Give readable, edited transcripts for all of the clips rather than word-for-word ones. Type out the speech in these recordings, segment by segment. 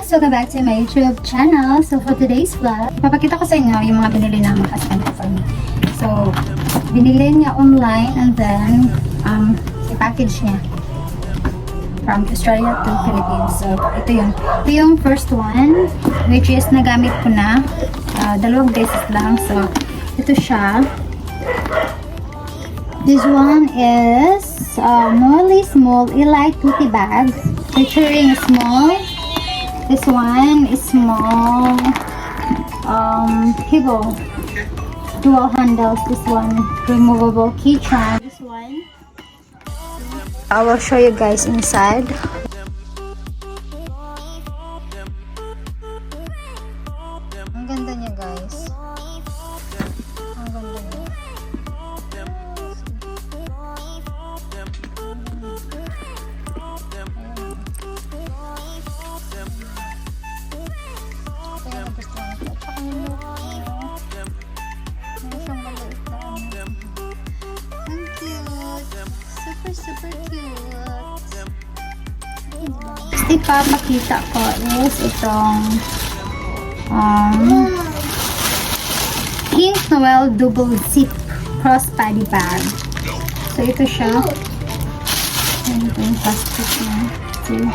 guys! Welcome back to my YouTube channel. So for today's vlog, papakita ko sa inyo yung mga binili ng husband ko for me. So, binili niya online and then i-package niya from Australia to Philippines. So, ito yun. Ito yung first one, which is nagamit ko na. Dalawang beses lang. So, ito siya. This one is Morley Small Elite Tutti Bag, featuring small. This one is small Hibo dual handles. This one removable keychain. This one I will show you guys inside. Ang ganda niya, guys. Ang ganda niya. Super cute. Next ipapakita ko is itong Pink Noel Double Zip Crossbody Bag. So ito siya. Ito yung plastic niya. See?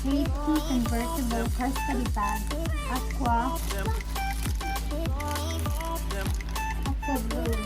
Safety convertible crossbody bag, aqua blue.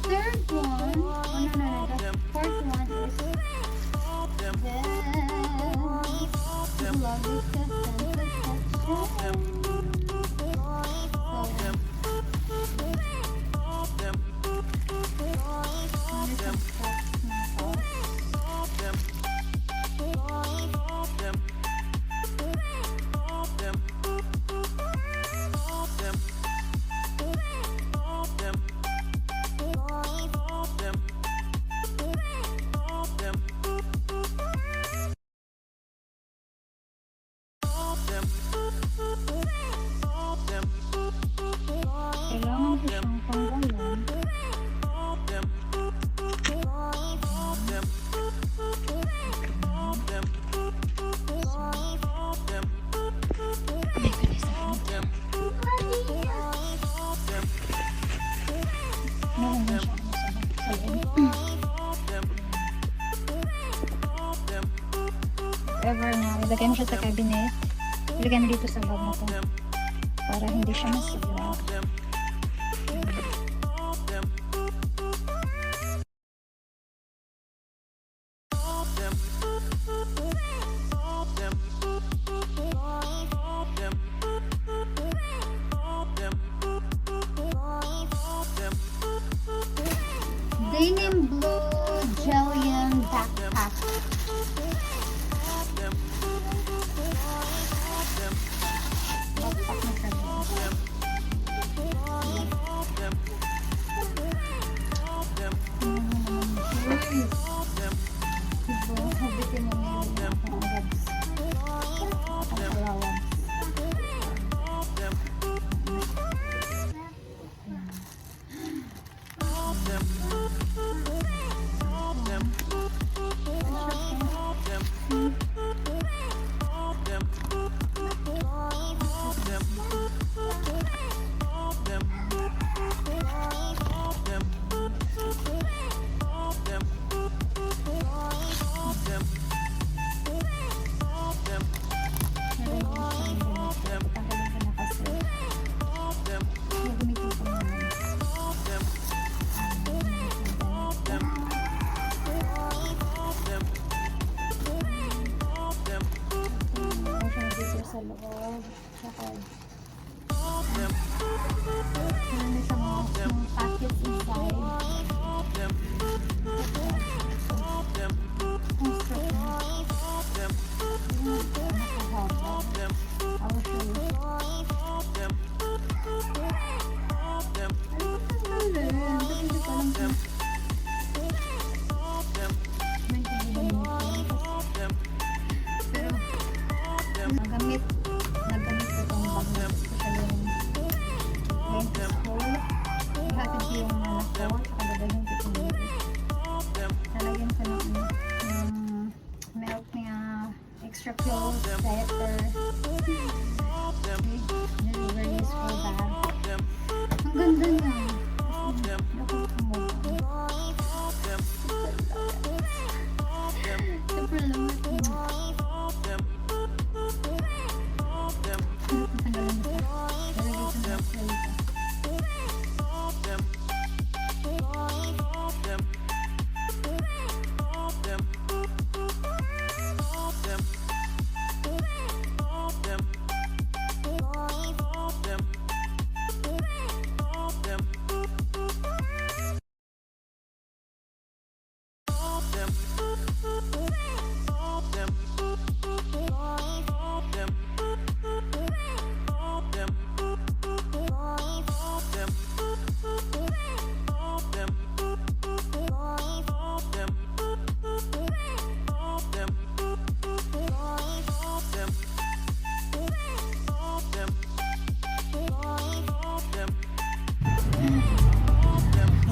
Third one, the fourth one is this lovely kailangan ko siyang panggalan. Meron din siya sa loob. Ever na, ilagay mo siya sa cabinet. Ilagay mo dito sa loob na to para hindi siya masira. Denim blue Jellian backpack. extra clothes, diaper. Okay, very useful bag. Ang ganda niya. Super lamot niya.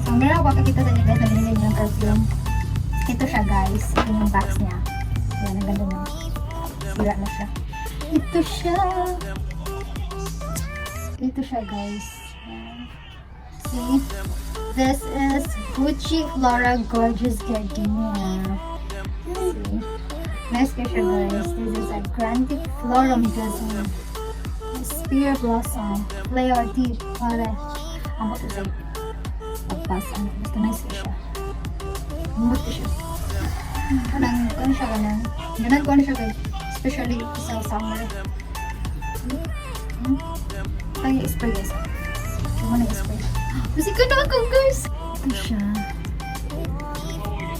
So, meron ako kakita sa inyo guys na binili niyo yung perfume. Ito siya guys. Ito yung box niya. Yan, ang ganda na. Sira na siya. Ito siya. Ito siya guys. Yan. See? This is Gucci Flora Gorgeous Gardenia. See? Nice ka siya guys. This is a Grande Florum Dozen. Spear Blossom. Fleur Deep. Wala. Ang bato sa'yo. Pagpas. Basta nice ka siya. Ang bato siya. Kanang siya kanang. Ganang ko siya guys. Especially sa summer. Kaya i-spray guys. Huwag mo nag-spray. Kasi ka na ako guys. Ito siya.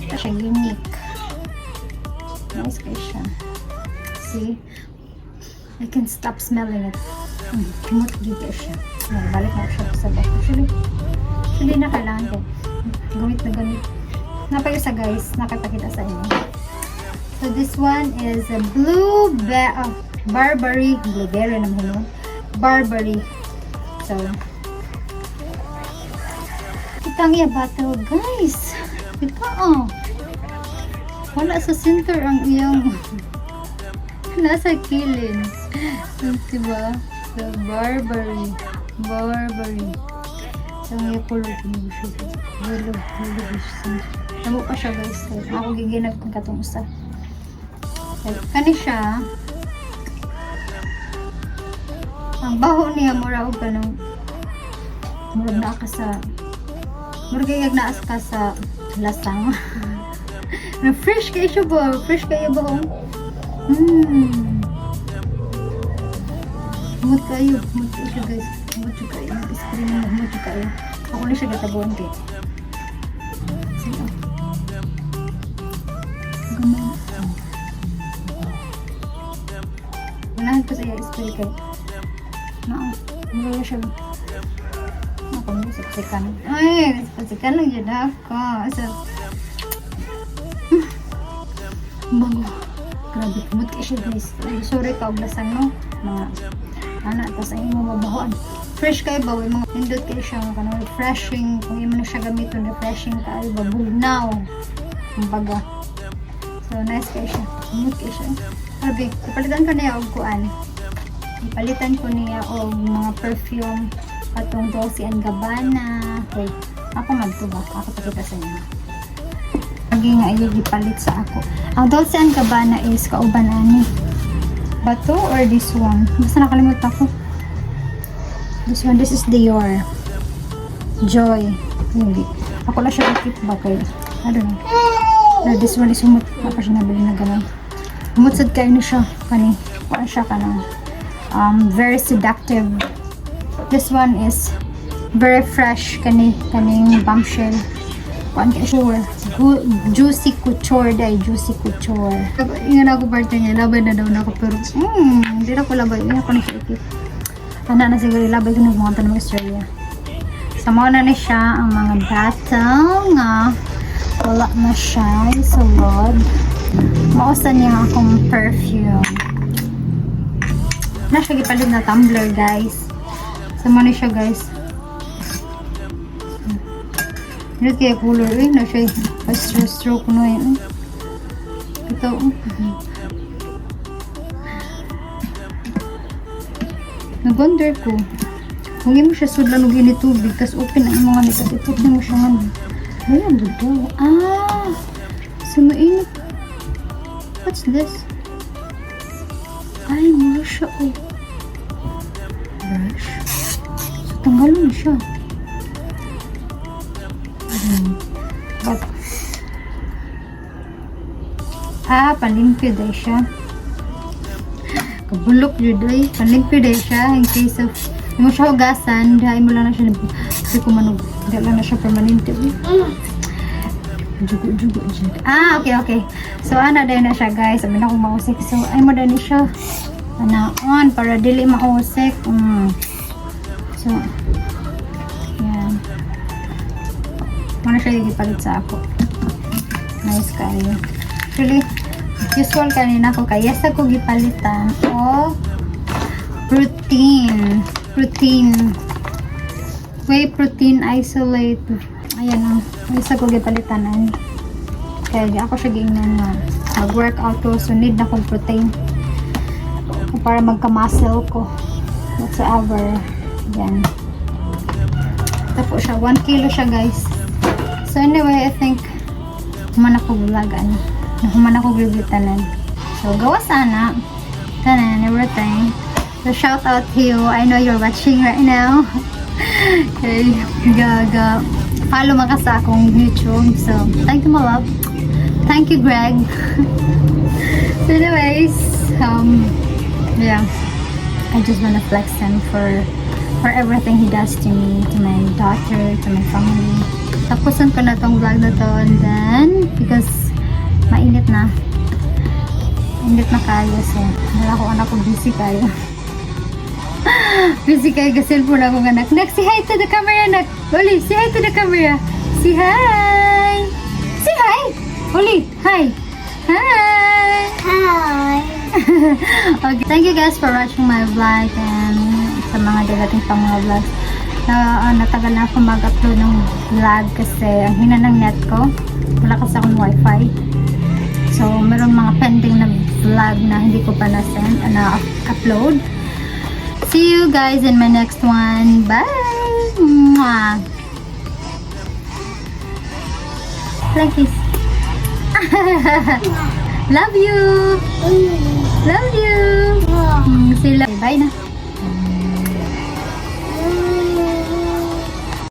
Ito siya unique. Nice guys siya. See? I can stop smelling it. Kumot gigi siya. Balik na siya sa bag. Actually na kailangan ko. Gamit na gamit. Napag isa guys. Nakapakita sa inyo. So this one is a Burberry. Blueberry naman yun. Burberry. So, kitang iya bato guys. Kita wala sa center ang iyang nasa kilin. Diba? So, Burberry. So, may color ko nyo siya. Yellow. Tamo pa siya guys. Ako giginag kung katong isa. Kani siya. Ang baho niya mura og kanang mura na ka sa mura kay na ka sa lasang. Na fresh kay siya ba? Fresh kay ba? Mut kayo siya guys. Mut kayo. Screen mo mut kayo. Ako na siya gatabuan kay. Sige. Ganun. Unahan ko sa iya spray kay. Mura siya. Ako mo siksikan. Ay, siksikan lang yun ako. So, bago. Grabe, kumot kayo siya guys. Sorry ka, lasang no. Mga anak, tapos ay mo mabahoan. Fresh kayo ba? Mga pindot kayo siya. Refreshing. Kung yung mo na siya gamitin, refreshing kayo ba? Bugnaw. Ang baga. So, nice kayo siya. Kumot kayo siya. Grabe, kapalitan ko na yung kuan. Palitan ko niya og mga perfume atong Dolce & Gabbana. Wait, ako magto ba? Ako pakita sa inyo. Lagi nga iyo gipalit sa ako. Ang Dolce & Gabbana is kauban ani. Bato or this one? Basta nakalimutan ko. This one, this is Dior. Joy. Hindi. Ako lang siya ikip ba kayo? I don't know. This one is humot. Ako siya nabili na gano'n. Humutsad kayo na siya. Kani. Kuan siya ka na. Very seductive. This one is very fresh kaning bombshell. Kuan kay sure. Juicy couture day, juicy couture. Ingon ako parte niya, labay na daw nako pero hindi na ko labay. Ina ko na siya ikip. Ana na siguro labay ko ng mga tanong Australia. Sa mga na siya ang mga batang nga wala na siya sa lod. Mausan niya akong perfume. Nasa gipalit na tumbler guys. Sama na siya guys. Hindi kaya color eh. Na siya stroke no yun. Ito. Nag-wonder ko, kung mo siya sudlan og init tubig, tas open ang mga nito, ipot mo siya nga. Ayan, dito. Ah! So, mainit. What's this? Ay, mura siya, oh. Brush. So, tanggalin siya. But, panlimpyo dahil siya. Kabulok yun dahil. Panlimpyo dahil siya. In case of, hindi mo siya hugasan, dahil mo lang na siya. Kasi kumanog. Dahil lang na siya permanente. Jugo. Ah, okay. So, dahil na siya, guys. Sabi na kong mausik. So, ay mo dahil siya. On para dili mausik. So, yan. Muna siya ipalit sa ako. Nice kayo. Actually, usual kanina ko kaya sa ko gipalitan o whey protein isolate. Ayan o, isa ko gipalitan kaya di ako siya giingnan na mag-workout ko, so need na kong protein para magka-muscle ko whatsoever. Yan, tapos siya 1 kilo siya, guys. So anyway, I think human ako vlogan. Human ako glutanan. So gawa sana. Tanan, everything. So shout out to you. I know you're watching right now. Okay. Gaga. Follow mga sa akong YouTube. So thank you, my love. Thank you, Greg. So anyways, yeah. I just wanna flex him for everything he does to me, to my daughter, to my family. Tapusan ko na tong vlog na to, and then because mainit na kayo, so wala ko anak ko, busy kayo. Busy kayo kasi cellphone ako ng anak. Say hi to the camera, anak. Uli, say hi to the camera. Say hi. Say hi. Uli, hi. Hi. Okay, thank you guys for watching my vlog, and sa mga dadating pang mga vlogs. Natagal na ako mag-upload ng vlog kasi ang hina ng net ko. Wala kasi akong wifi. So, meron mga pending na vlog na hindi ko pa na-upload. See you guys in my next one. Bye! Mwah! Like this. Love you! Love you! Bye na.